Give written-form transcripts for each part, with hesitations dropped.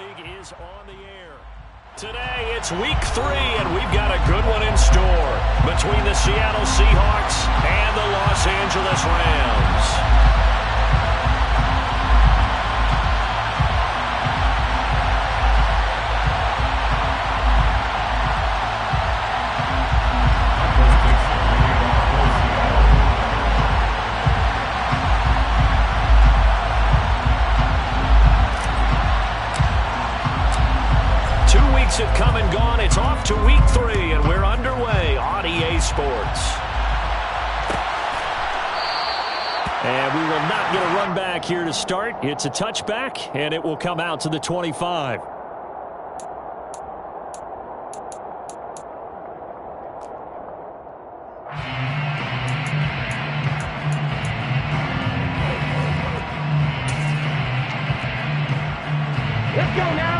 League is on the air. Today, it's week 3, and we've got a good one in store between the Seattle Seahawks and the Los Angeles Rams. Have come and gone. It's off to week 3, and we're underway on EA Sports. And we will not get a run back here to start. It's a touchback, and it will come out to the 25. Let's go now.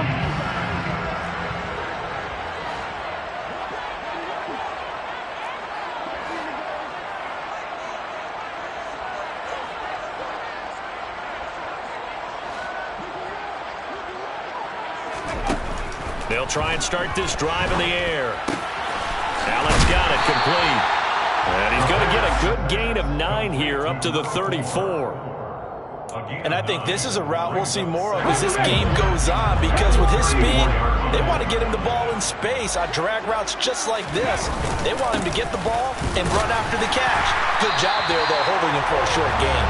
They'll try and start this drive in the air. Allen's got it complete. And he's going to get a good gain of 9 here up to the 34. And I think this is a route we'll see more of as this game goes on, because with his speed, they want to get him the ball in space on drag routes just like this. They want him to get the ball and run after the catch. Good job there, though, holding him for a short gain.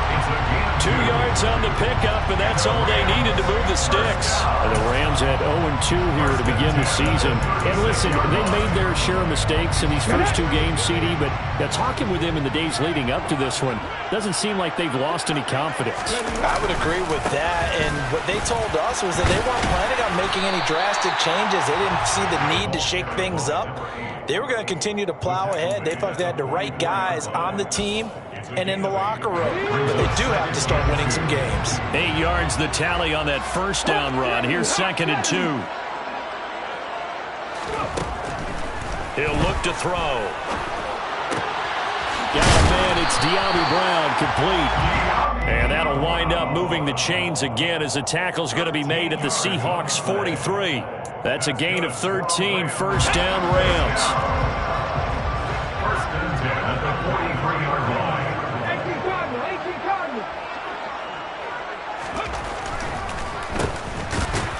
2 yards on the pickup, and that's all they needed to move the sticks. And the Rams had 0-2 here to begin the season. And listen, they made their share of mistakes in these first 2 games, CD, but talking with them in the days leading up to this one, doesn't seem like they've lost any confidence. I would agree with that, and what they told us was that they weren't planning on making any drastic changes. They didn't see the need to shake things up. They were going to continue to plow ahead. They thought they had the right guys on the team and in the locker room, but they do have to start winning some games. 8 yards the tally on that first down run. Here's 2nd and 2. He'll look to throw. Got the man, it's De'Ami Brown, complete. And that'll wind up moving the chains again as the tackle's going to be made at the Seahawks 43. That's a gain of 13, first down Rams. First and 10 at the 43-yard line. 18 Cardinals.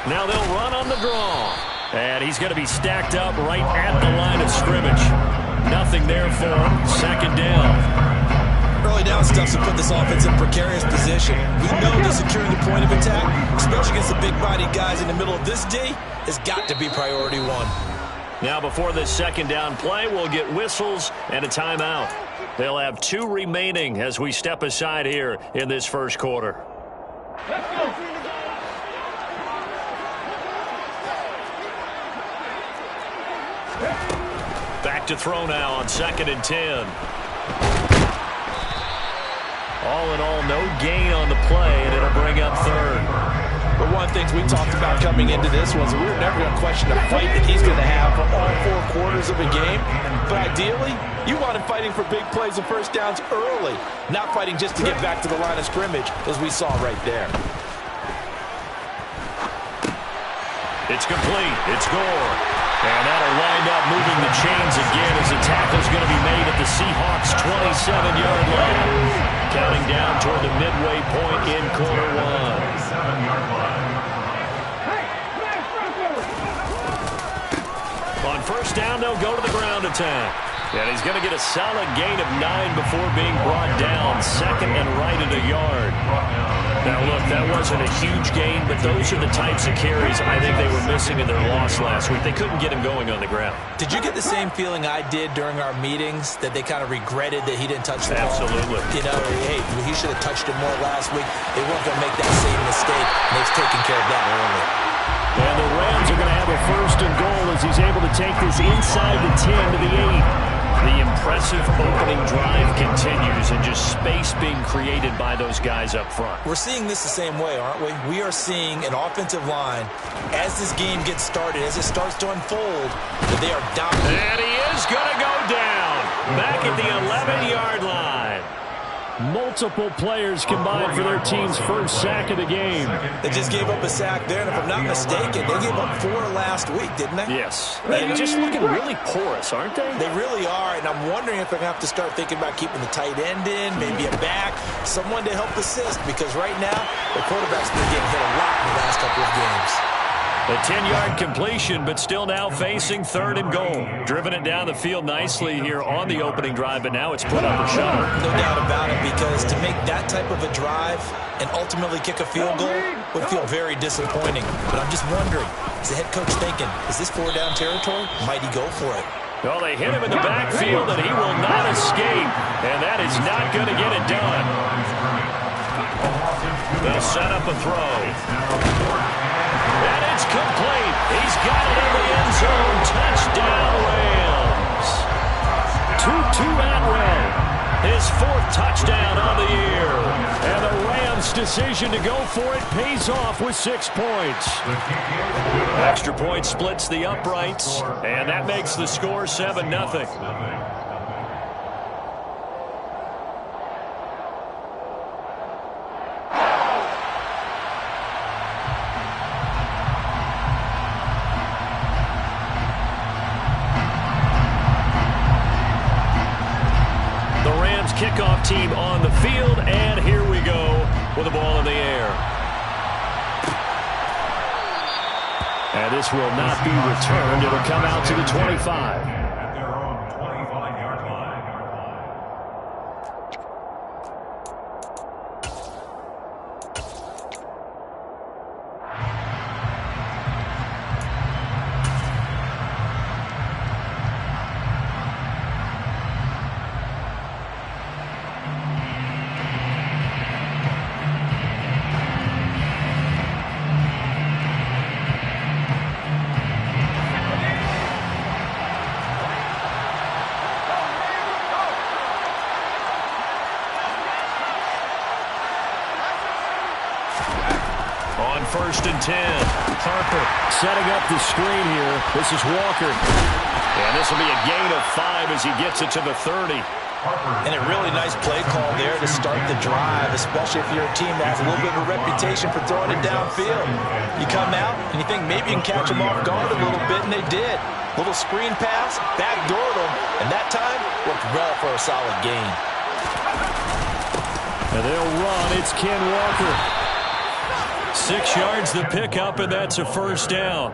Now they'll run on the draw. And he's going to be stacked up right at the line of scrimmage. Nothing there for him. 2nd down. Early down stuff to put this offense in precarious position. We know that securing the point of attack, especially against the big-bodied guys in the middle of this D, has got to be priority 1. Now before this 2nd down play, we'll get whistles and a timeout. They'll have 2 remaining as we step aside here in this first quarter. Let's go. Back to throw now on 2nd and 10. All in all, no gain on the play, and it'll bring up 3rd. But one of the things we talked about coming into this was we were never going to question the fight that he's going to have for all 4 quarters of a game. But ideally, you want him fighting for big plays and first downs early, not fighting just to get back to the line of scrimmage, as we saw right there. It's complete. It's Gore. And that'll wind up moving the chains again as the tackle's going to be made at the Seahawks' 27-yard line. Counting down toward the midway point in quarter 1. On first down, they'll go to the ground attack. And he's going to get a solid gain of 9 before being brought down. 2nd and right at a yard. Now, look, that wasn't a huge gain, but those are the types of carries I think they were missing in their loss last week. They couldn't get him going on the ground. Did you get the same feeling I did during our meetings, that they kind of regretted that he didn't touch the ball? Absolutely. You know, hey, he should have touched it more last week. They weren't going to make that same mistake, and they've taken care of that early. And the Rams are going to have a 1st and goal as he's able to take this inside the 10 to the 8. The impressive opening drive continues, and just space being created by those guys up front. We're seeing this the same way, aren't we? We are seeing an offensive line, as this game gets started, as it starts to unfold, that they are dominant. And he is going to go down, back at the 11-yard line. Multiple players combined for their team's first sack of the game. They just gave up a sack there, and if I'm not mistaken, they gave up 4 last week, didn't they? Yes. And just looking really porous, aren't they? They really are, and I'm wondering if they're going to have to start thinking about keeping the tight end in, maybe a back, someone to help assist, because right now, the quarterback's been getting hit a lot in the last couple of games. A 10-yard completion, but still now facing 3rd and goal. Driven it down the field nicely here on the opening drive, but now it's put up or shut up. No doubt about it, because to make that type of a drive and ultimately kick a field goal would feel very disappointing. But I'm just wondering, is the head coach thinking, is this 4-down territory? Might he go for it? Well, they hit him in the backfield, and he will not escape. And that is not going to get it done. They'll set up a throw. And it's complete. He's got it in the end zone. Touchdown, Rams. Tutu Atwell, his 4th touchdown on the year. And the Rams' decision to go for it pays off with 6 points. Extra point splits the uprights, and that makes the score 7-0. Kickoff team on the field, and here we go with the ball in the air. And this will not be returned. It'll come out to the 25. On 1st and 10, Harper setting up the screen here. This is Walker. And this will be a gain of 5 as he gets it to the 30. And a really nice play call there to start the drive, especially if you're a team that has a little bit of a reputation for throwing it downfield. You come out and you think maybe you can catch them off guard a little bit, and they did. Little screen pass, backdoored them, and that time worked well for a solid gain. And they'll run. It's Ken Walker. 6 yards the pickup, and that's a 1st down.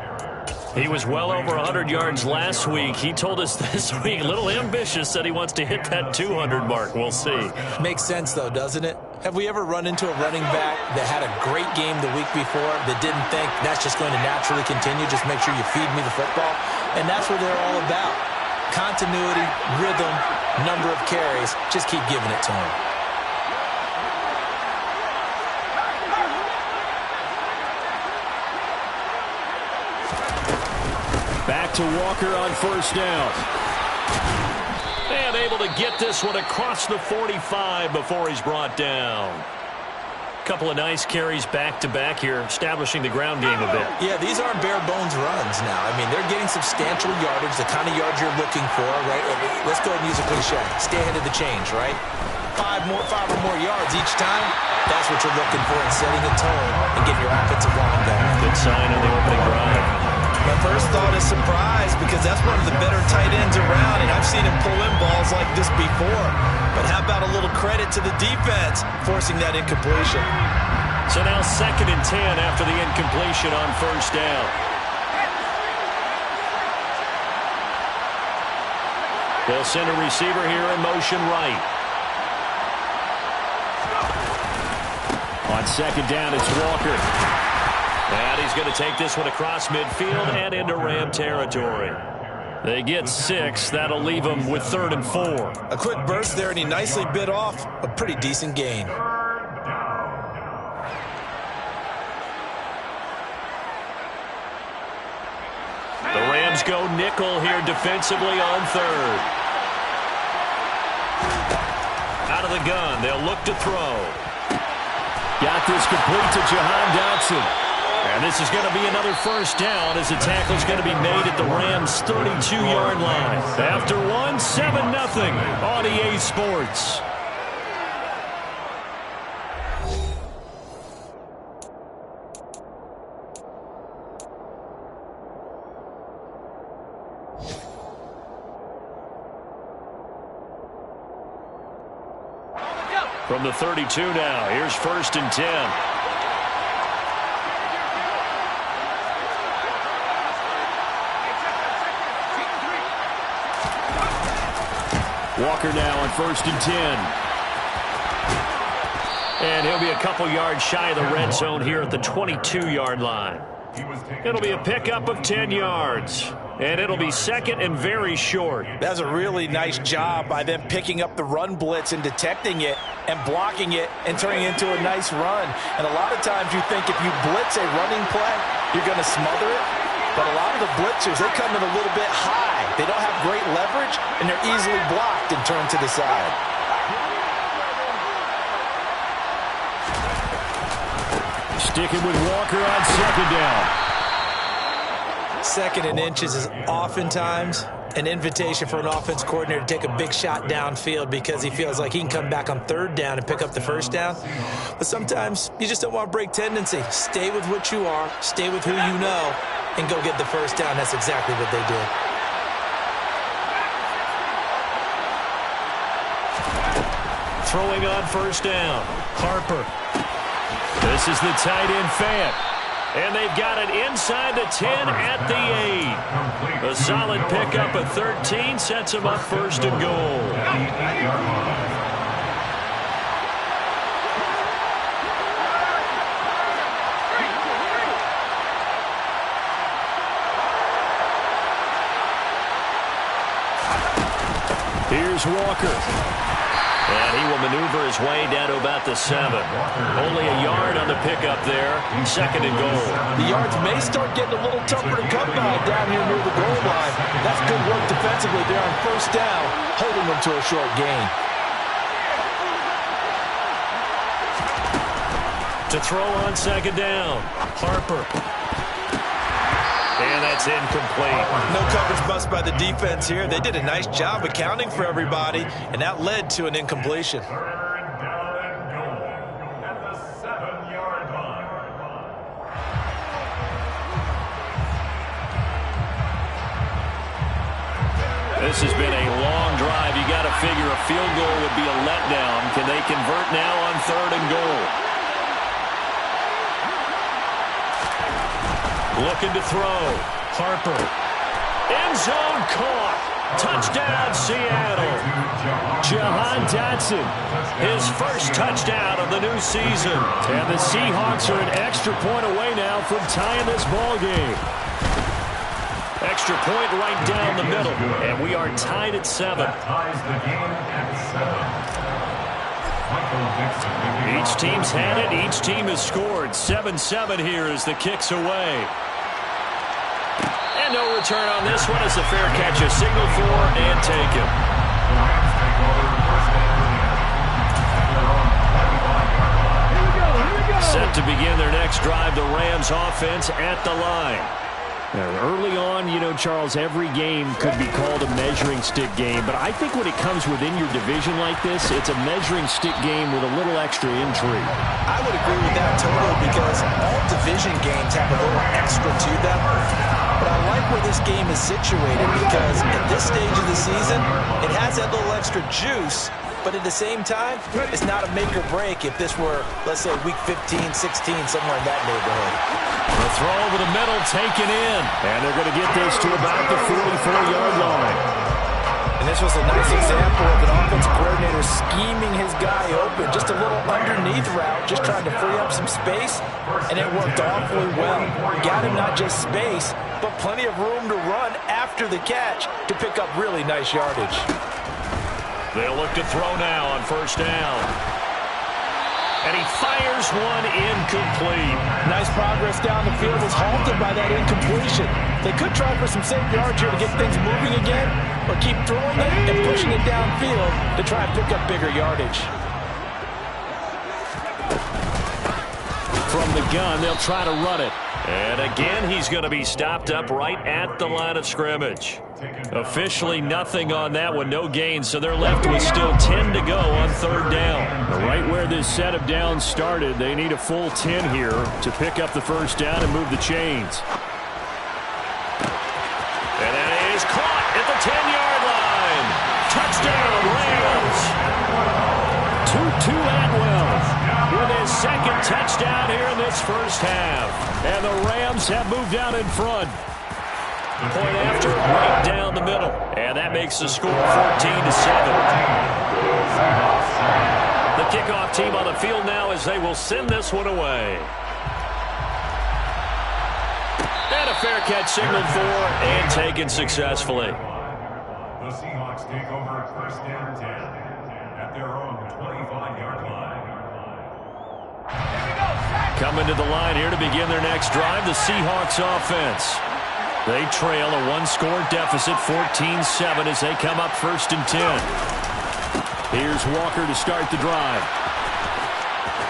He was well over 100 yards last week. He told us this week, a little ambitious, said he wants to hit that 200 mark. We'll see. Makes sense, though, doesn't it? Have we ever run into a running back that had a great game the week before that didn't think that's just going to naturally continue, just make sure you feed me the football? And that's what they're all about. Continuity, rhythm, number of carries. Just keep giving it to him. Back to Walker on 1st down. And able to get this one across the 45 before he's brought down. Couple of nice carries back-to-back here, establishing the ground game a bit. Yeah, these aren't bare-bones runs now. I mean, they're getting substantial yardage, the kind of yards you're looking for, right? Let's go ahead and use a cliche. Stay ahead of the change, right? 5 or more yards each time. That's what you're looking for in setting a tone and getting your offensive line going. Good sign on the opening drive. My first thought is surprise, because that's one of the better tight ends around, and I've seen him pull in balls like this before. But how about a little credit to the defense forcing that incompletion? So now 2nd and 10 after the incompletion on 1st down. They'll send a receiver here in motion right. On 2nd down, it's Walker. And he's going to take this one across midfield and into Ram territory. They get 6. That'll leave them with 3rd and 4. A quick burst there, and he nicely bit off a pretty decent gain. The Rams go nickel here defensively on 3rd. Out of the gun. They'll look to throw. Got this complete to Jahan Dotson. And this is going to be another 1st down as the tackle is going to be made at the Rams' 32-yard line. After one, 7-0 on EA Sports. From the 32 now, here's 1st and 10. Walker now on 1st and 10. And he'll be a couple yards shy of the red zone here at the 22-yard line. It'll be a pickup of 10 yards. And it'll be 2nd and very short. That's a really nice job by them picking up the run blitz and detecting it and blocking it and turning it into a nice run. And a lot of times you think if you blitz a running play, you're going to smother it. But a lot of the blitzers, they come in a little bit high. They don't have great leverage, and they're easily blocked and turned to the side. Sticking with Walker on 2nd down. 2nd and inches is oftentimes an invitation for an offense coordinator to take a big shot downfield because he feels like he can come back on 3rd down and pick up the 1st down. But sometimes you just don't want to break tendency. Stay with what you are, stay with who you know, and go get the 1st down. That's exactly what they did. Throwing on 1st down, Harper. This is the tight end, Fant. And they've got it inside the 10 at the 8. A solid pickup of 13 sets them up 1st and goal. Here's Walker. And he will maneuver his way down to about the 7. Only a yard on the pickup there. 2nd and goal. The yards may start getting a little tougher to come by down here near the goal line. That's good work defensively there on 1st down, holding them to a short gain. To throw on 2nd down, Harper. And that's incomplete. No coverage bust by the defense here. They did a nice job accounting for everybody, and that led to an incompletion. 3rd down and goal at the 7-yard line. This has been a long drive. You got to figure a field goal would be a letdown. Can they convert now on 3rd and goal? Looking to throw. Harper. End zone caught. Touchdown, Seattle. Jahan Dotson, his 1st touchdown of the new season. And the Seahawks are an extra point away now from tying this ball game. Extra point right down the middle. And we are tied at 7. That ties the game at 7. Each team's had it. Each team has scored. 7-7 here as the kick's away. And no return on this one as the fair catch is signaled for and taken. Set to begin their next drive, the Rams offense at the line. Now, early on, you know, Charles, every game could be called a measuring stick game, but I think when it comes within your division like this, it's a measuring stick game with a little extra intrigue. I would agree with that totally because all division games have a little extra to them. But I like where this game is situated because at this stage of the season, it has that little extra juice. But at the same time, it's not a make or break if this were, let's say, week 15, 16, somewhere in that neighborhood. The throw over the middle taken in. And they're going to get this to about the 44-yard line. And this was a nice example of an offensive coordinator scheming his guy open. Just a little underneath route, just trying to free up some space. And it worked awfully well. Got him not just space, but plenty of room to run after the catch to pick up really nice yardage. They'll look to throw now on 1st down. And he fires one incomplete. Nice progress down the field was halted by that incompletion. They could try for some safe yards here to get things moving again, or keep throwing it and pushing it downfield to try and pick up bigger yardage. From the gun, they'll try to run it. And again, he's going to be stopped up right at the line of scrimmage. Officially nothing on that one, no gain, so they're left with still 10 to go on 3rd down. Right where this set of downs started, they need a full 10 here to pick up the 1st down and move the chains. And that is caught at the 10-yard line. Touchdown, Rams. 2-2 at second touchdown here in this first half. And the Rams have moved out in front. Point after, right down the middle. And that makes the score 14-7. The kickoff team on the field now as they will send this one away. And a fair catch signaled for and taken successfully. The Seahawks take over at first down 10 at their own 25-yard line. Coming to the line here to begin their next drive, the Seahawks offense. They trail a one-score deficit, 14-7, as they come up first and 10. Here's Walker to start the drive.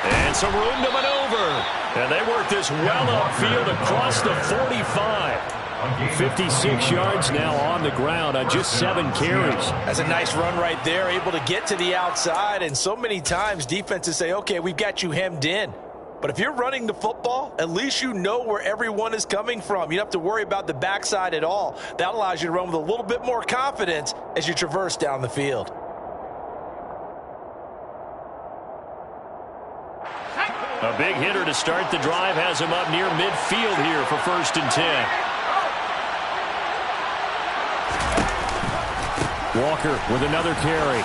And some room to maneuver. And they work this well upfield across the 45. 56 yards now on the ground on just 7 carries. That's a nice run right there, able to get to the outside. And so many times defenses say, okay, we've got you hemmed in. But if you're running the football, at least you know where everyone is coming from. You don't have to worry about the backside at all. That allows you to run with a little bit more confidence as you traverse down the field. A big hitter to start the drive has him up near midfield here for first and 10. Walker with another carry.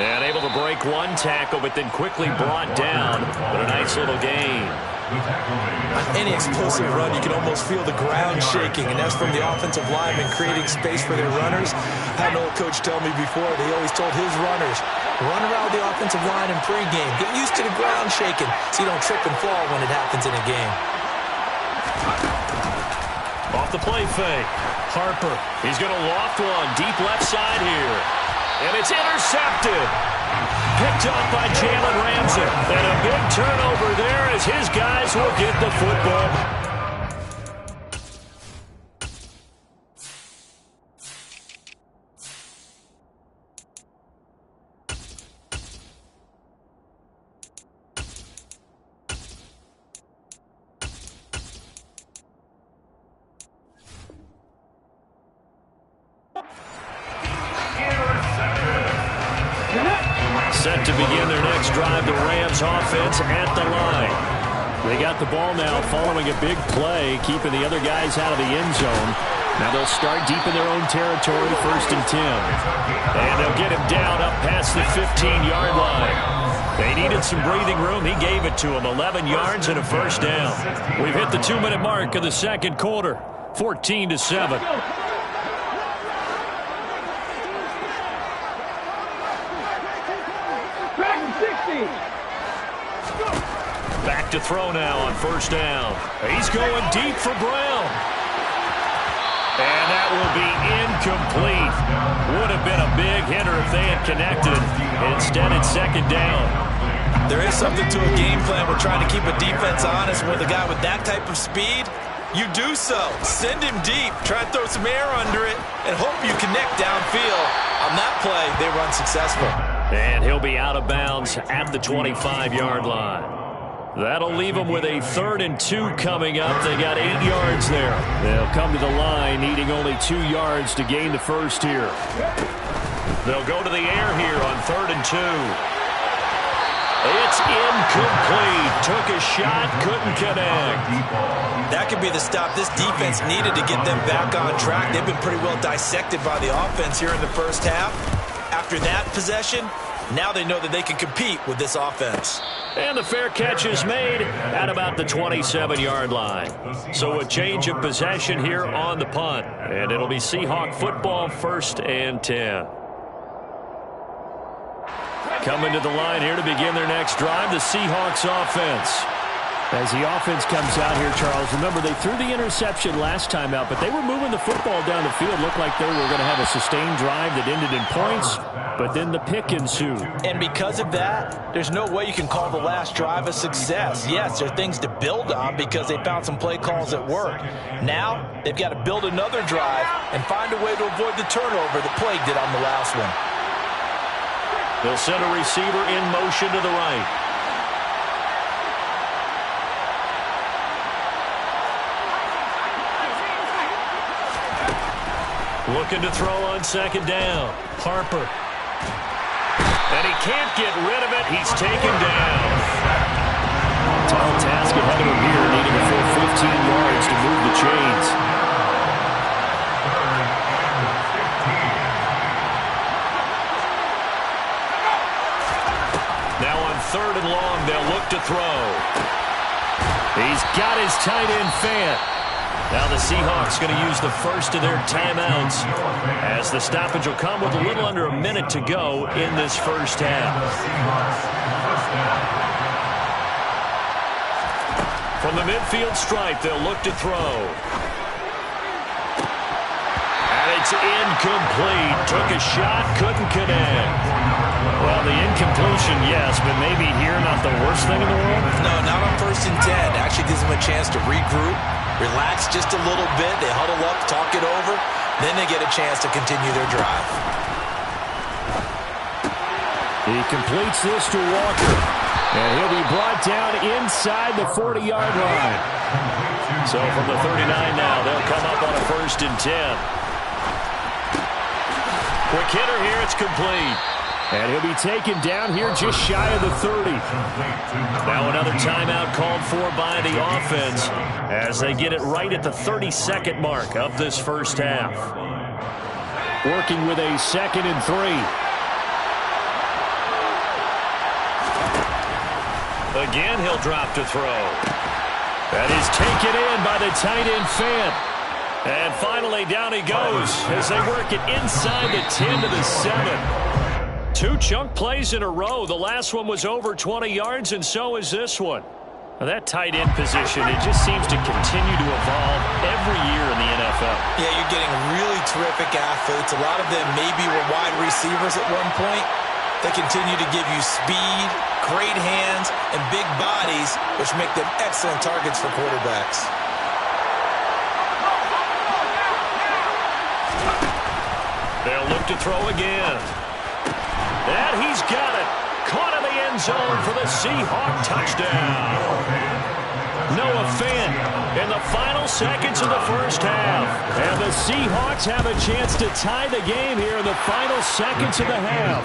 And able to break one tackle, but then quickly brought down. But a nice little gain. On any explosive run, you can almost feel the ground shaking, and that's from the offensive linemen creating space for their runners. I had an old coach tell me before, they always told his runners, run around the offensive line in pregame. Get used to the ground shaking so you don't trip and fall when it happens in a game. Off the play fake. Harper, he's going to loft one deep left side here. And it's intercepted. Picked up by Jalen Ramsey. And a big turnover there as his guys will get the football. Set to begin their next drive, the Rams offense at the line. They got the ball now following a big play, keeping the other guys out of the end zone. Now they'll start deep in their own territory, first and 10. And they'll get him down up past the 15-yard line. They needed some breathing room. He gave it to them, 11 yards and a first down. We've hit the 2-minute mark of the second quarter, 14-7. Back to throw now on first down. He's going deep for Brown. And that will be incomplete. Would have been a big hitter if they had connected. Instead, it's second down. There is something to a game plan. We're trying to keep a defense honest with a guy with that type of speed. You do so. Send him deep. Try to throw some air under it and hope you connect downfield. On that play, they run successful. And he'll be out of bounds at the 25-yard line. That'll leave them with a 3rd and 2 coming up. They got 8 yards there. They'll come to the line needing only 2 yards to gain the first here. They'll go to the air here on 3rd and 2. It's incomplete. Took a shot, couldn't connect. That could be the stop this defense needed to get them back on track. They've been pretty well dissected by the offense here in the first half. After that possession, now they know that they can compete with this offense. And the fair catch is made at about the 27-yard line. So a change of possession here on the punt. And it'll be Seahawk football, 1st and 10. Coming to the line here to begin their next drive, the Seahawks offense. As the offense comes out here, Charles, remember they threw the interception last time out, but they were moving the football down the field. Looked like they were going to have a sustained drive that ended in points, but then the pick ensued. And because of that, there's no way you can call the last drive a success. Yes, there are things to build on because they found some play calls that work. Now, they've got to build another drive and find a way to avoid the turnover that plagued it on the last one. They'll send a receiver in motion to the right. Looking to throw on second down. Harper. And he can't get rid of it. He's taken down. Tall task ahead of him here, needing a full 15 yards to move the chains. Now on 3rd and long, they'll look to throw. He's got his tight end Fant. Now the Seahawks going to use the first of their timeouts as the stoppage will come with a little under a minute to go in this first half. From the midfield stripe, they'll look to throw. And it's incomplete. Took a shot, couldn't connect. Well, the incompletion, yes, but maybe here not the worst thing in the world? No, not on 1st and 10. Actually gives them a chance to regroup, relax just a little bit. They huddle up, talk it over. Then they get a chance to continue their drive. He completes this to Walker. And he'll be brought down inside the 40-yard line. So from the 39 now, they'll come up on a 1st and 10. Quick hitter here, it's complete. And he'll be taken down here just shy of the 30. Now another timeout called for by the offense as they get it right at the 32nd mark of this first half. Working with a 2nd and 3. Again, he'll drop to throw. That is taken in by the tight end Fant. And finally, down he goes as they work it inside the 10 to the 7. 2 chunk plays in a row. The last one was over 20 yards, and so is this one. Now that tight end position, it just seems to continue to evolve every year in the NFL. Yeah, you're getting really terrific athletes. A lot of them maybe were wide receivers at one point. They continue to give you speed, great hands, and big bodies, which make them excellent targets for quarterbacks. They'll look to throw again. And he's got it. Caught in the end zone for the Seahawk touchdown. Noah Fant in the final seconds of the first half. And the Seahawks have a chance to tie the game here in the final seconds of the half.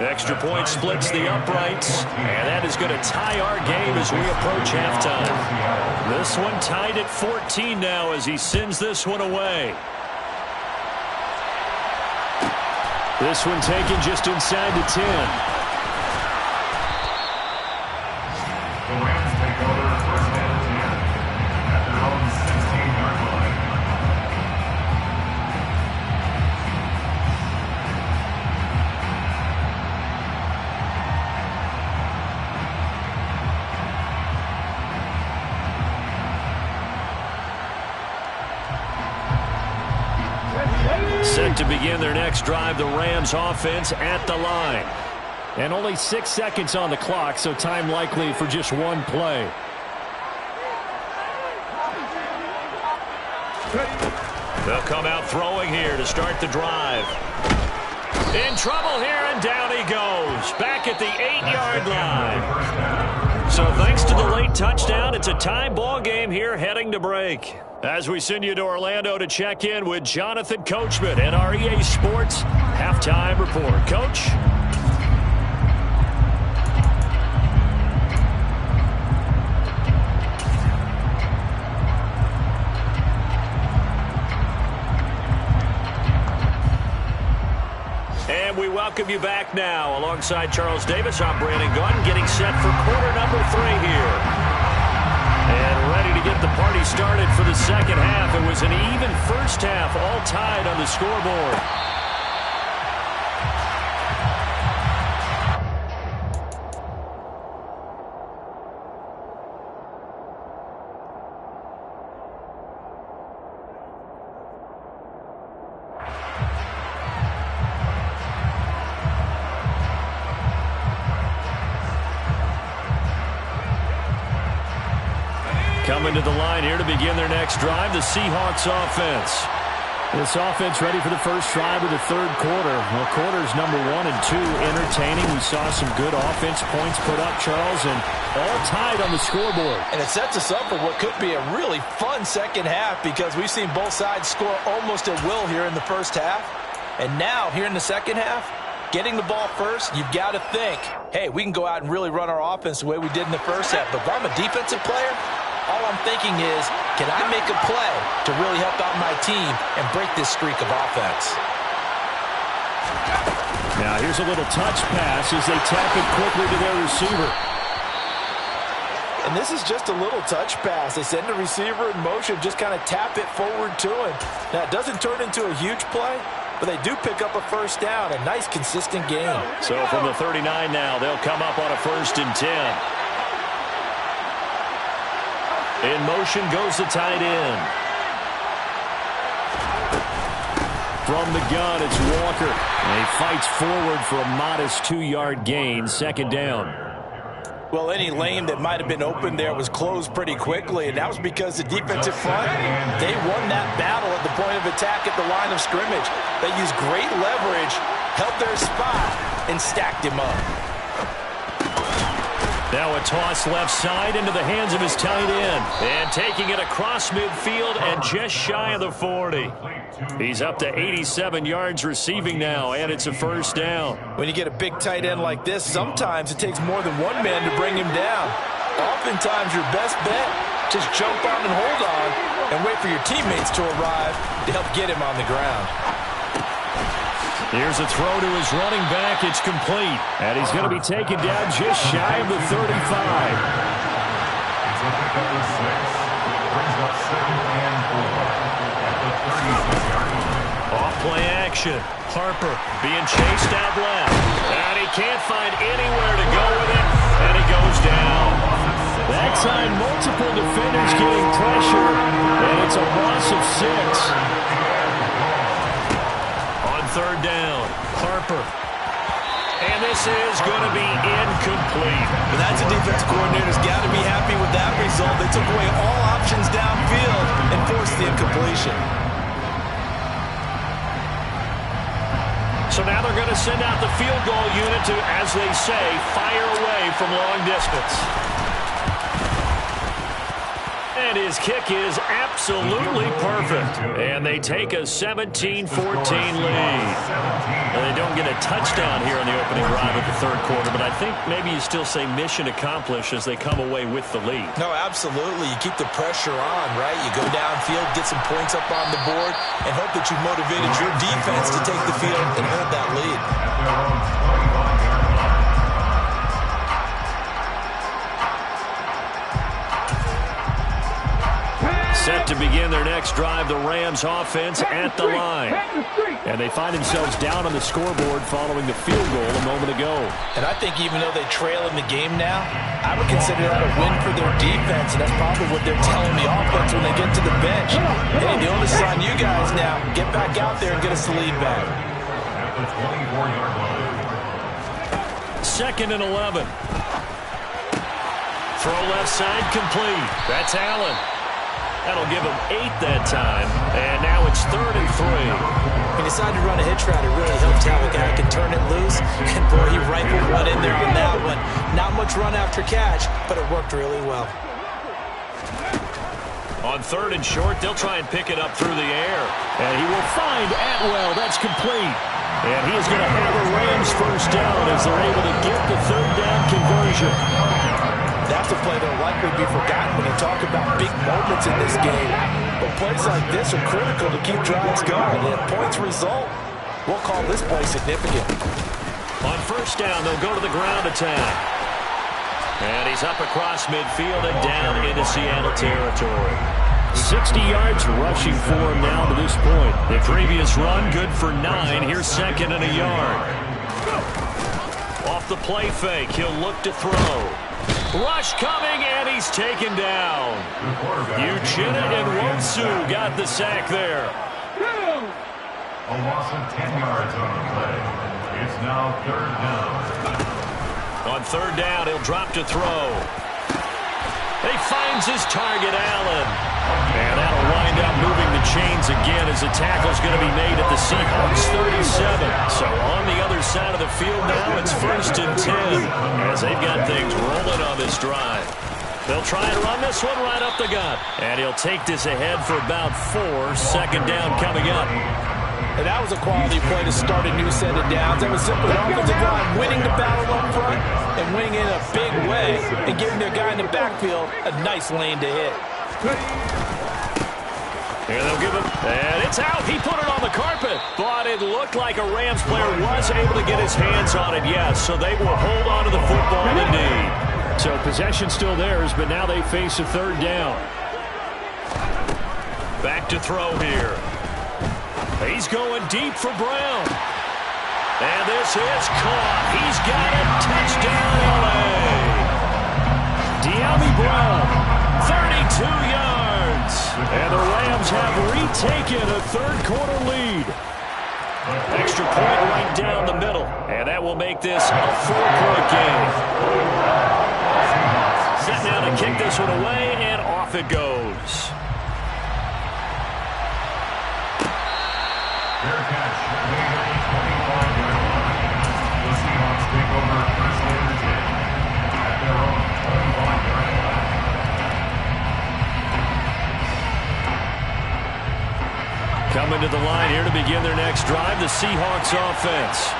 Extra point splits the uprights. And that is going to tie our game as we approach halftime. This one tied at 14 now as he sends this one away. This one taken just inside the 10. The Rams take over 1st and 10 at their own 16-yard line. Set to begin their next drive, the Rams offense at the line. And only 6 seconds on the clock, so time likely for just one play. They'll come out throwing here to start the drive. In trouble here, and down he goes. Back at the 8-yard line. So thanks to the late touchdown, it's a tie ball game here heading to break. As we send you to Orlando to check in with Jonathan Coachman and our EA Sports Halftime Report. Coach? And we welcome you back now. Alongside Charles Davis, I'm Brandon Gaudin, getting set for quarter number 3 here. And ready to get the party started for the second half. It was an even first half, all tied on the scoreboard. Coming to the line here to begin their next drive, the Seahawks offense. This offense ready for the first drive of the third quarter. Well, quarters number 1 and 2 entertaining. We saw some good offense points put up, Charles, and all tied on the scoreboard. And it sets us up for what could be a really fun second half because we've seen both sides score almost at will here in the first half. And now, here in the second half, getting the ball first, you've got to think, hey, we can go out and really run our offense the way we did in the first half. But if I'm a defensive player, all I'm thinking is, can I make a play to really help out my team and break this streak of offense? Now here's a little touch pass as they tap it quickly to their receiver. And this is just a little touch pass. They send the receiver in motion, just kind of tap it forward to him. Now, it doesn't turn into a huge play, but they do pick up a first down. A nice, consistent game. So from the 39 now, they'll come up on a 1st and 10. In motion goes the tight end. From the gun, it's Walker. And he fights forward for a modest 2-yard gain, 2nd down. Well, any lane that might have been open there was closed pretty quickly, and that was because the defensive front, they won that battle at the point of attack at the line of scrimmage. They used great leverage, held their spot, and stacked him up. Now a toss left side into the hands of his tight end. And taking it across midfield and just shy of the 40. He's up to 87 yards receiving now, and it's a 1st down. When you get a big tight end like this, sometimes it takes more than one man to bring him down. Oftentimes, your best bet, just jump on and hold on and wait for your teammates to arrive to help get him on the ground. Here's a throw to his running back. It's complete. And he's going to be taken down just shy of the 35. He's up to number 6. Brings up 2nd and 4 at the 36-yard line. Off play action. Harper being chased out left. And he can't find anywhere to go with it. And he goes down. That time, multiple defenders getting pressure. And it's a loss of 6. 3rd down, Harper. And this is going to be incomplete. But that's a defense coordinator's got to be happy with that result. They took away all options downfield and forced the incompletion. So now they're going to send out the field goal unit to, as they say, fire away from long distance. And his kick is absolutely perfect. And they take a 17-14 lead. Well, they don't get a touchdown here on the opening drive of the 3rd quarter, but I think maybe you still say mission accomplished as they come away with the lead. No, absolutely. You keep the pressure on, right? You go downfield, get some points up on the board, and hope that you motivated your defense to take the field and hold that lead. Set to begin their next drive, the Rams offense at the line. And they find themselves down on the scoreboard following the field goal a moment ago. And I think even though they trail in the game now, I would consider that a win for their defense, and that's probably what they're telling the offense when they get to the bench. Hey, the onus is on you guys now. Get back out there and get us the lead back. At the 24-yard line. 2nd and 11. Throw left side complete. That's Allen. That'll give him 8 that time. And now it's 3rd and 3. He decided to run a hitch route. It really helped how a guy can turn it loose. And boy, he rifled one in there on that one. Not much run after catch, but it worked really well. On 3rd and short, they'll try and pick it up through the air. And he will find Atwell. That's complete. And he is going to have a Rams 1st down as they're able to get the 3rd down conversion. That's a play that'll likely be forgotten when you talk about big moments in this game. But plays like this are critical to keep drives going. And if points result, we'll call this play significant. On 1st down, they'll go to the ground attack. And he's up across midfield and down into Seattle territory. 60 yards rushing for him now to this point. The previous run, good for 9. Here's 2nd and a yard. Off the play fake, he'll look to throw. Rush coming, and he's taken down. Uchenna and Nwosu got the sack there. A loss of 10 yards on the play. It's now 3rd down. On 3rd down, he'll drop to throw. He finds his target, Allen. And that'll wind up moving the chains again as the tackle's going to be made at the Seahawks 37. So on the other side of the field now, it's 1st and 10 as they've got things rolling on this drive. They'll try and run this one right up the gut. And he'll take this ahead for about 4. 2nd down coming up. And that was a quality play to start a new set of downs. That was simply the offensive line winning the battle up front and winning in a big way and giving their guy in the backfield a nice lane to hit. Here they'll give him, and it's out. He put it on the carpet, but it looked like a Rams player was able to get his hands on it, yes. So they will hold on to the football indeed. So possession still theirs, but now they face a third down. Back to throw here. He's going deep for Brown. And this is caught. He's got it. Touchdown, L.A. De'Ami Brown, 32 yards. And the Rams have retaken a third-quarter lead. Extra point right down the middle. And that will make this a 4-point game. Set now to kick this one away, and off it goes. Fair catch. Made at the 25-yard line. The Seahawks take over first and 10 at their own 25-yard line. Coming to the line here to begin their next drive, the Seahawks offense.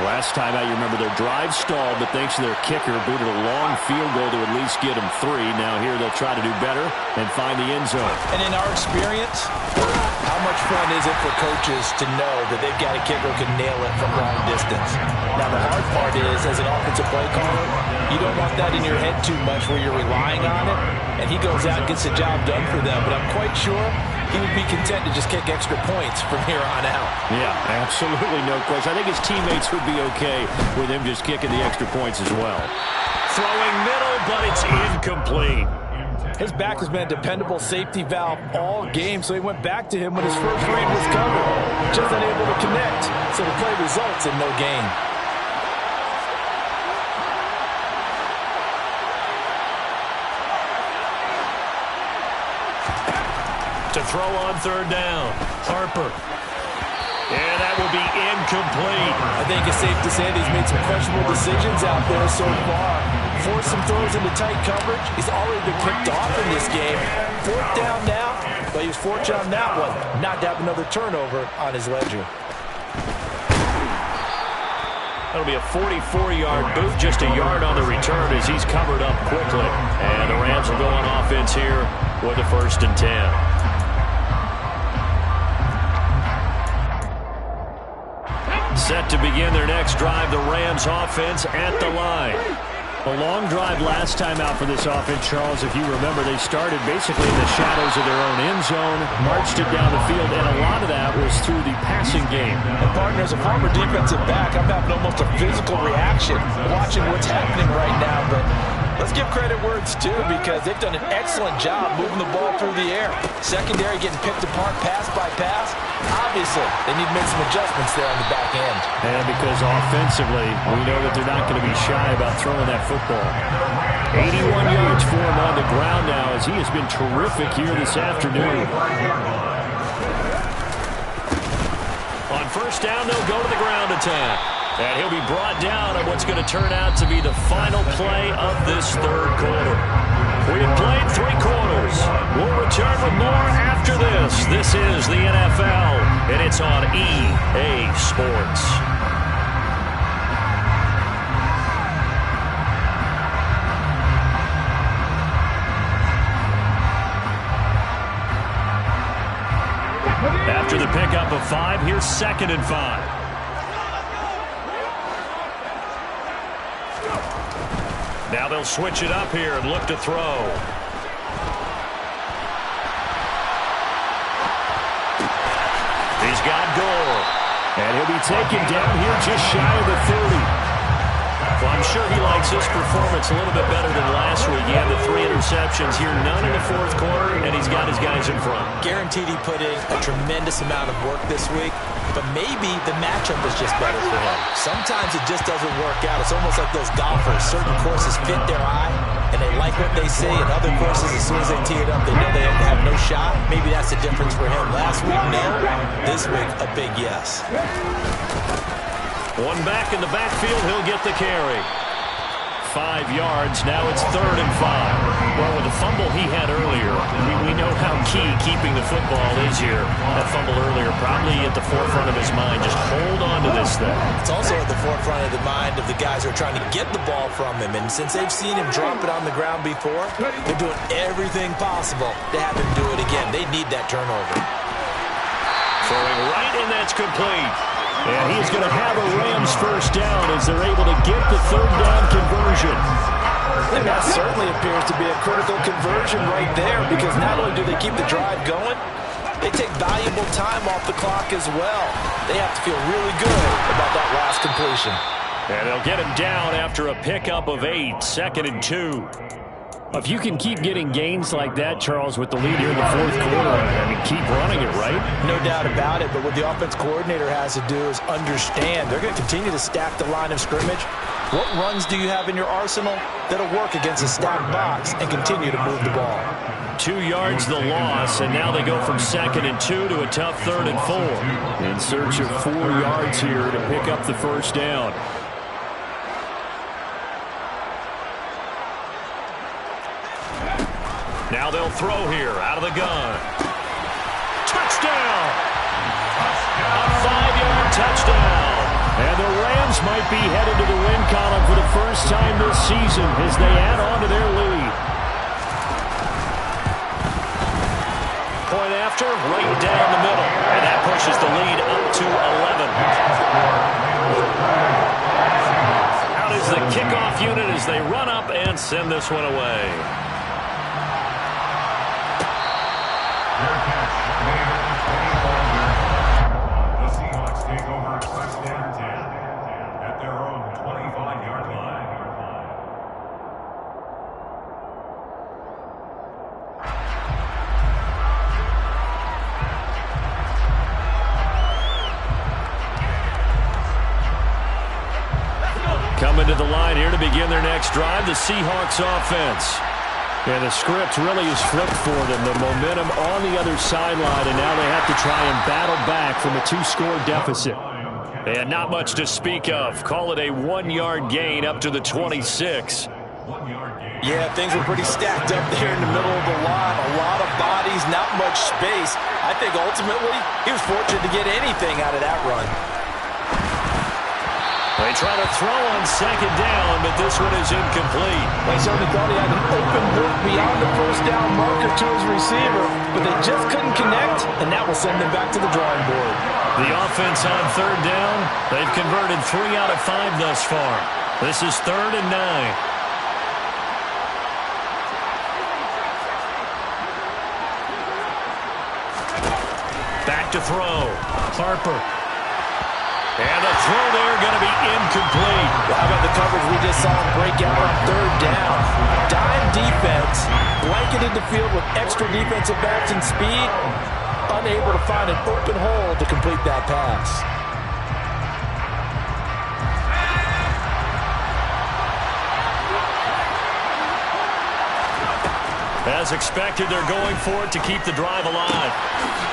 Last time out, you remember their drive stalled, but thanks to their kicker, booted a long field goal to at least get them 3. Now here they'll try to do better and find the end zone. And in our experience, how much fun is it for coaches to know that they've got a kicker who can nail it from long distance? Now, the hard part is, as an offensive play caller, you don't want that in your head too much where you're relying on it, and he goes out and gets the job done for them. But I'm quite sure he would be content to just kick extra points from here on out. Yeah, absolutely no question. I think his teammates would be okay with him just kicking the extra points as well. Throwing middle, but it's incomplete. His back has been a dependable safety valve all game, so he went back to him when his first read was covered. Just unable to connect, so the play results in no gain. To throw on third down, Harper. And that will be incomplete. I think it's safe to say that he's made some questionable decisions out there so far. Forced some throws into tight coverage. He's already been picked off in this game. Fourth down now, but he was fortunate on that one not to have another turnover on his ledger. That'll be a 44-yard boot, just a yard on the return as he's covered up quickly. And the Rams will go on offense here with a 1st and 10. Set to begin their next drive, the Rams offense at the line. A long drive last time out for this offense, Charles. If you remember, they started basically in the shadows of their own end zone, marched it down the field, and a lot of that was through the passing game. And partner, as a former defensive back, I'm having almost a physical reaction watching what's happening right now, but let's give credit where it's due because they've done an excellent job moving the ball through the air. Secondary getting picked apart pass by pass. Obviously, they need to make some adjustments there on the back end. And because offensively, we know that they're not going to be shy about throwing that football. 81 yards for him on the ground now as he has been terrific here this afternoon. On first down, they'll go to the ground attack. And he'll be brought down on what's going to turn out to be the final play of this third quarter. We have played 3 quarters. We'll return with more after this. This is the NFL, and it's on EA Sports. After the pickup of 5, here's 2nd and 5. Now they'll switch it up here and look to throw. He's got Gore. And he'll be taken down here just shy of the 30. Well, I'm sure he likes his performance a little bit better than last week. He had the 3 interceptions here, none in the 4th quarter, and he's got his guys in front. Guaranteed he put in a tremendous amount of work this week, but maybe the matchup is just better for him. Sometimes it just doesn't work out. It's almost like those golfers. Certain courses fit their eye, and they like what they see, and other courses, as soon as they tee it up, they know they have no shot. Maybe that's the difference for him. Last week, no. This week, a big yes. One back in the backfield, he'll get the carry. 5 yards, now it's 3rd and 5. Well, with the fumble he had earlier, we know how key keeping the football is here. That fumble earlier probably at the forefront of his mind. Just hold on to this thing. It's also at the forefront of the mind of the guys who are trying to get the ball from him. And since they've seen him drop it on the ground before, they're doing everything possible to have him do it again. They need that turnover. Throwing right, and that's complete. And he's going to have a Rams first down as they're able to get the third down conversion. And that certainly appears to be a critical conversion right there, because not only do they keep the drive going, they take valuable time off the clock as well. They have to feel really good about that last completion. And they'll get him down after a pickup of 8, 2nd and 2. If you can keep getting gains like that, Charles, with the lead here in the fourth quarter, I mean, keep running it, right? No doubt about it, but what the offense coordinator has to do is understand they're going to continue to stack the line of scrimmage. What runs do you have in your arsenal that'll work against a stacked box and continue to move the ball? 2 yards the loss, and now they go from 2nd and 2 to a tough 3rd and 4. In search of 4 yards here to pick up the first down. Now they'll throw here out of the gun. Touchdown! A 5-yard touchdown. And the Rams might be headed to the win column for the first time this season as they add on to their lead. Point after, right down the middle. And that pushes the lead up to 11. Out is the kickoff unit as they run up and send this one away. The Seahawks take over first and 10 at their own 25-yard line. Coming to the line here to begin their next drive, the Seahawks offense. And the script really is flipped for them. The momentum on the other sideline, and now they have to try and battle back from a 2-score deficit. And not much to speak of. Call it a 1-yard gain up to the 26. Yeah, things were pretty stacked up there in the middle of the line. A lot of bodies, not much space. I think ultimately he was fortunate to get anything out of that run. They try to throw on 2nd down, but this one is incomplete. They certainly thought he had an open look beyond the first down marker to his receiver, but they just couldn't connect, and that will send them back to the drawing board. The offense on 3rd down, they've converted 3 out of 5 thus far. This is 3rd and 9. Back to throw. Harper. And the throw there going to be incomplete. Well, how about the coverage we just saw him break out on 3rd down? Dime defense, blanketed the field with extra defensive backs and speed, unable to find an open hole to complete that pass. As expected, they're going for it to keep the drive alive.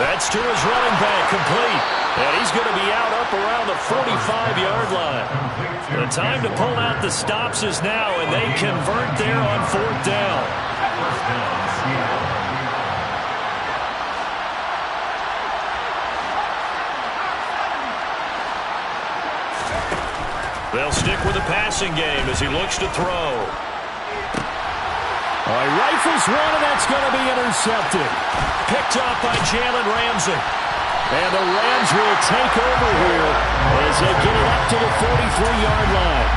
That's to his running back, complete. And he's going to be out up around the 45-yard line. The time to pull out the stops is now, and they convert there on 4th down. They'll stick with the passing game as he looks to throw. All right, rifles one, and that's going to be intercepted. Picked off by Jalen Ramsey. And the Rams will take over here as they get it up to the 43-yard line.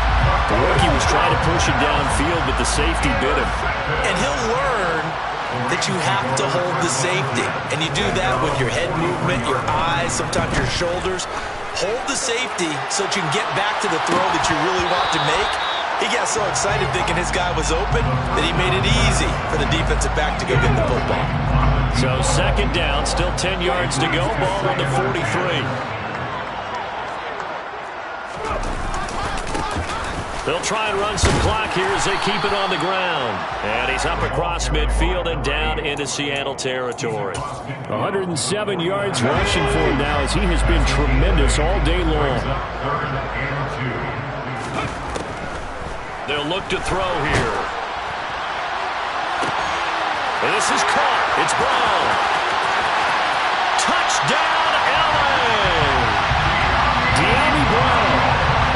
The rookie was trying to push it downfield, but the safety bit him. And he'll learn that you have to hold the safety. And you do that with your head movement, your eyes, sometimes your shoulders. Hold the safety so that you can get back to the throw that you really want to make. He got so excited thinking his guy was open that he made it easy for the defensive back to go get the football. So 2nd down, still 10 yards to go, ball on the 43. They'll try and run some clock here as they keep it on the ground. And he's up across midfield and down into Seattle territory. 107 yards rushing for him now as he has been tremendous all day long. They'll look to throw here. And this is caught. It's Brown. Touchdown, LA! De'Ami Brown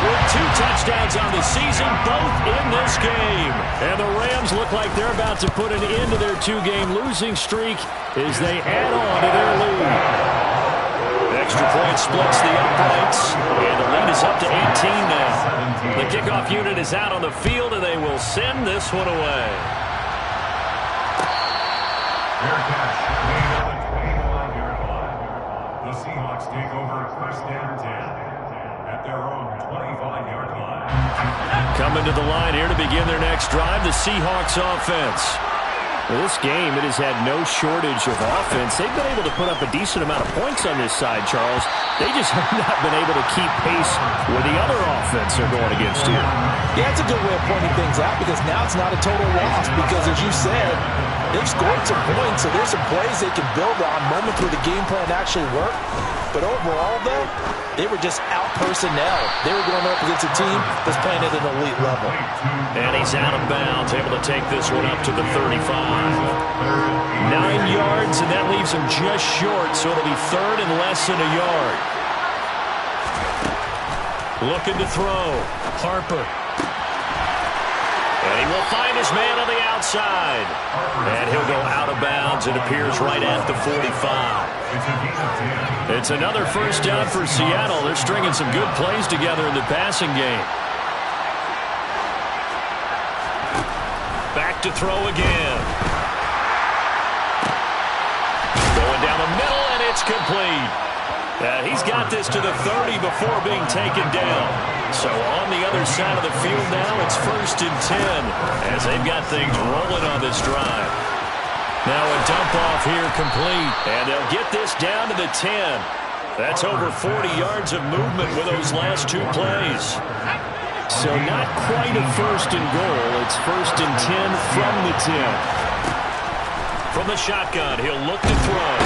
with 2 touchdowns on the season, both in this game. And the Rams look like they're about to put an end to their 2-game losing streak as they add on to their lead. Extra point splits the uprights, and the lead is up to 18 now. The kickoff unit is out on the field, and they will send this one away. Fair catch. Made at the 21-yard line. The Seahawks take over first and 10 at their own 25-yard line. Coming to the line here to begin their next drive, the Seahawks offense. Well, this game, it has had no shortage of offense. They've been able to put up a decent amount of points on this side, Charles. They just have not been able to keep pace with the other offense they're going against here. Yeah, it's a good way of pointing things out because now it's not a total loss because, as you said, they've scored some points, so there's some plays they can build on, moments where the game plan actually worked. But overall, though, they were just out personnel. They were going up against a team that's playing at an elite level. And he's out of bounds, able to take this one up to the 35. 9 yards, and that leaves him just short, so it'll be third and less than a yard. Looking to throw. Harper. And he will find his man on the outside. And he'll go out of bounds. It appears right at the 45. It's another first down for Seattle. They're stringing some good plays together in the passing game. Back to throw again. Going down the middle, and it's complete. He's got this to the 30 before being taken down. So on the other side of the field now, it's first and 10 as they've got things rolling on this drive. Now a dump off here complete, and they'll get this down to the 10. That's over 40 yards of movement with those last 2 plays. So not quite a first and goal. It's first and 10 from the 10. From the shotgun, he'll look to throw.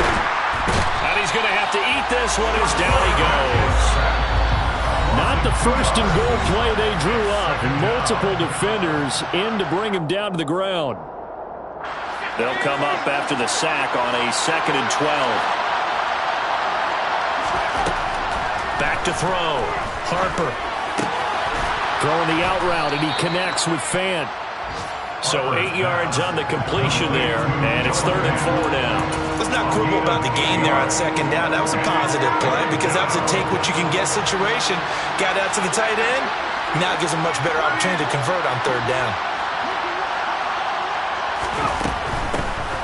And he's going to have to eat this one as down he goes. Not the first and goal play they drew up, and multiple defenders in to bring him down to the ground. They'll come up after the sack on a 2nd and 12. Back to throw. Harper. Throwing the out route, and he connects with Fant. So 8 yards on the completion there, and it's 3rd and 4 now. Let's not quibble about the gain there on 2nd down. That was a positive play because that was a take-what-you-can-get situation. Got out to the tight end. Now it gives him a much better opportunity to convert on 3rd down.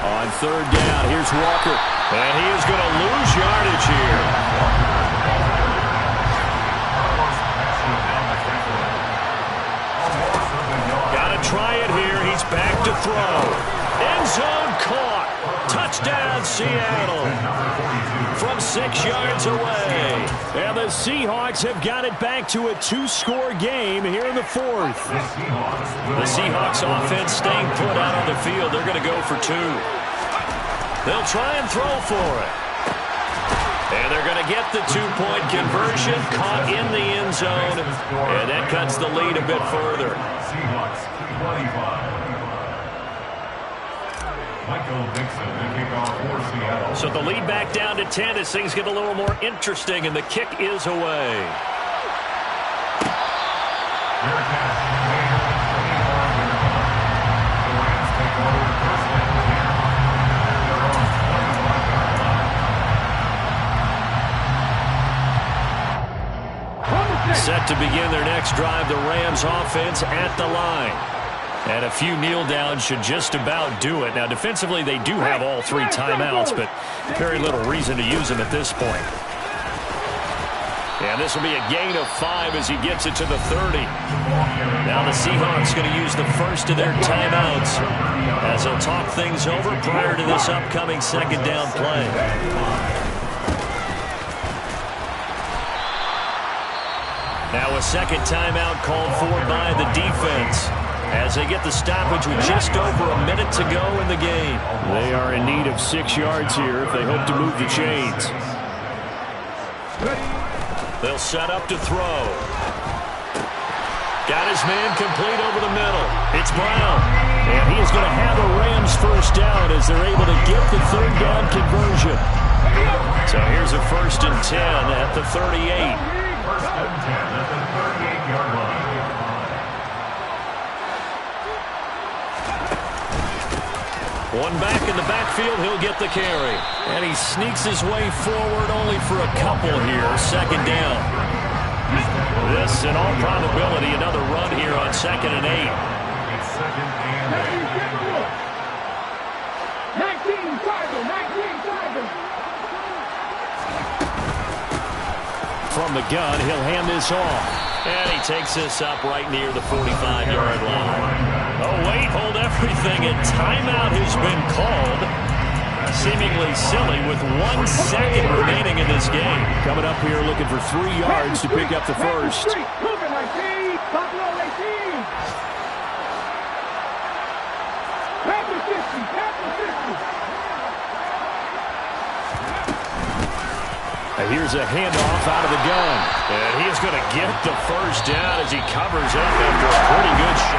On 3rd down, here's Walker. And he is going to lose yardage here. Got to try it here. He's back to throw. End zone caught. Touchdown, Seattle. From 6 yards away. And the Seahawks have got it back to a 2-score game here in the 4th. The Seahawks offense staying put out on the field. They're going to go for 2. They'll try and throw for it. And they're going to get the 2-point conversion, caught in the end zone. And that cuts the lead a bit further. Seahawks 25. Michael Dixon, the kickoff for Seattle. So the lead back down to 10 as things get a little more interesting, and the kick is away. Fair catch. Made at the 25-yard line. The Rams take over first and 10 at their own 25-yard line. Set to begin their next drive, the Rams offense at the line. And a few kneel downs should just about do it. Now, defensively, they do have all 3 timeouts, but very little reason to use them at this point. And this will be a gain of 5 as he gets it to the 30. Now the Seahawks going to use the first of their timeouts as they'll talk things over prior to this upcoming 2nd down play. Now a 2nd timeout called for by the defense as they get the stoppage with just over a minute to go in the game. They are in need of 6 yards here if they hope to move the chains. They'll set up to throw. Got his man complete over the middle. It's Brown. And he is going to have a Rams first down as they're able to get the 3rd down conversion. So here's a 1st and 10 at the 38. 1st and 10 at the 38-yard line. One back in the backfield, he'll get the carry. And he sneaks his way forward only for a couple here. 2nd down. This, in all probability, another run here on 2nd and 8. It's 2nd and 8. From the gun, he'll hand this off. And he takes this up right near the 45-yard line. Oh, wait, hold everything. A timeout has been called. Seemingly silly with 1 second remaining in this game. Coming up here looking for 3 yards to pick up the first. Here's a handoff out of the gun. And he is going to get the first down as he covers up after a pretty good shot.